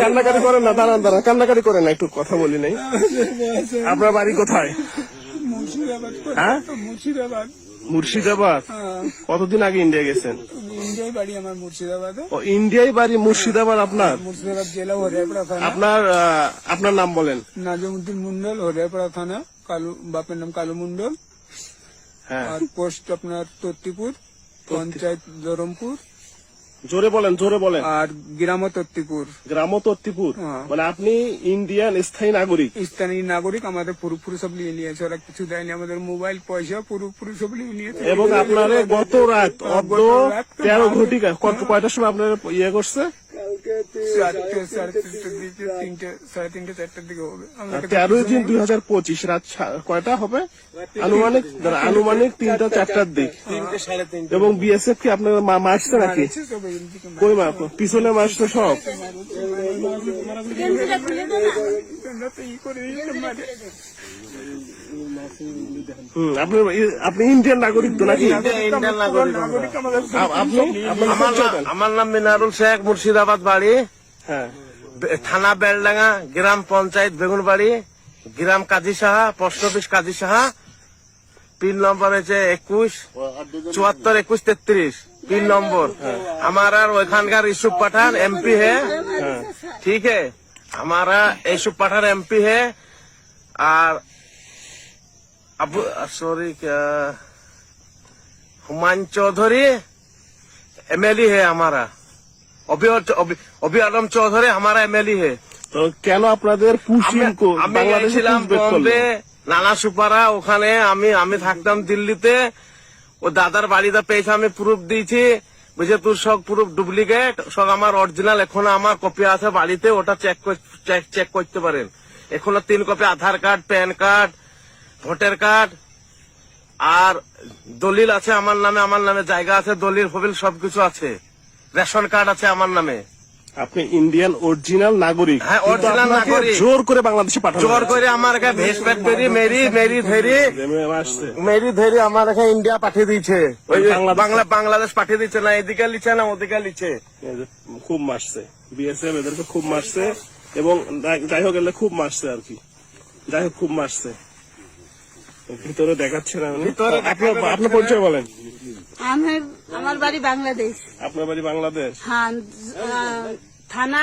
কান্নাকাটি করেন না, দাঁড়ান দাঁড়ান, কান্নাকাটি করেন না, একটু কথা বলি নাই। আপনার বাড়ি কোথায়? মুর্শিদাবাদ। হ্যাঁ, মুর্শিদাবাদ। মুর্শিদাবাদ। কতদিন আগে ইন্ডিয়া গেছেন? ইন্ডিয়ায় বাড়ি আমার মুর্শিদাবাদে। ও, ইন্ডিয়ায় বাড়ি মুর্শিদাবাদ আপনার? মুর্শিদাবাদ জেলা হরিয়ারপাড়া থানা। আপনার নাম বলেন। নাজিমউদ্দিন মন্ডল, হরিয়ারপাড়া থানা। কালু, বাপের নাম কালু মন্ডল। হ্যাঁ, আর পোস্ট আপনার তত্তিপুর, পঞ্চায়েত ধরমপুর। জোরে বলেন, জোরে বলেন। আর গ্রাম তত্তিপুর। গ্রাম তত্তিপুর। হ্যাঁ। মানে আপনি ইন্ডিয়ান স্থায়ী নাগরিক? স্থানীয় নাগরিক। আমাদের পুরোপুরি সব নিয়ে নিয়েছে ওরা, কিছু দেয়নি। আমাদের মোবাইল, পয়সা পুরোপুরি সব নিয়ে নিয়েছে। এবং আপনার গত রাত 13 ঘটিকা কয়টার সময় আপনার ইয়ে করছে? 3:30, 4টার দিকে হবে। 13/3/2025 রাত কয়টা হবে? আনুমানিক 3টা-4টার দিক। এবং বিএসএফ কি আপনার মারছে নাকি? কই পিছনে মারছে সব? আপনি ইন্ডিয়ান নাগরিক তো নাকি? আমার নাম মিনারুল শেখ, মুর্শিদাবাদ বাড়ি। হ্যাঁ, থানা বেলডাঙ্গা, গ্রাম পঞ্চায়েত বেগুনবাড়ি, গ্রাম কাজী সাহা, পোস্ট অফিস কাজী সাহা। পিন নম্বর হচ্ছে 21-74-21-33 पिन नंबर। हमारा ওইখানকার ইউসুফ पठान एमपी है, ठीक है। हमारा इशुफ पठान एमपी है। और अब सॉरी क्या, हुमायूं चौधरी एमएलए है हमारा। अभी आलम चौधरी हमारा एमएलए है। তো কেন আপনাদের পুশিং আমি গেছিলাম বম্বে, নানা সুপারা, ওখানে আমি থাকতাম দিল্লিতে। ও দাদার বাড়িতে পেয়েছে, আমি প্রুফ দিয়েছি, বুঝে তোর সব প্রুফ ডুপ্লিকেট, সব আমার অরিজিনাল। এখনো আমার কপি আছে বাড়িতে, ওটা চেক করতে পারেন। এখনো 3 copy Aadhaar card, PAN card, voter card আর দলিল আছে আমার নামে জায়গা আছে, দলিল ফবিল সবকিছু আছে, রেশন কার্ড আছে আমার নামে। আপনি ইন্ডিয়ান অরিজিনাল নাগরিক? হ্যাঁ, অরিজিনাল নাগরিক। জোর করে বাংলাদেশে পাঠানো, জোর করে আমার কাছে ভেসপেট মেরি ধেরি আমার কাছে ইন্ডিয়া পাঠিয়ে দিয়েছে। বাংলাদেশ পাঠিয়ে দিচ্ছে না, এদিকে লিখছে না ওদিকে লিখছে। খুব মারছে বিএসএফ, এদেরকে খুব মারছে। এবং যাই হোক এলে খুব মারছে আর কি, যাই হোক খুব মারছে। ভিতরে দেখাচ্ছে না। আপনার পরিচয় বলেন। আমার বাড়ি বাংলাদেশ। আপনার বাড়ি বাংলাদেশ? হ্যাঁ, থানা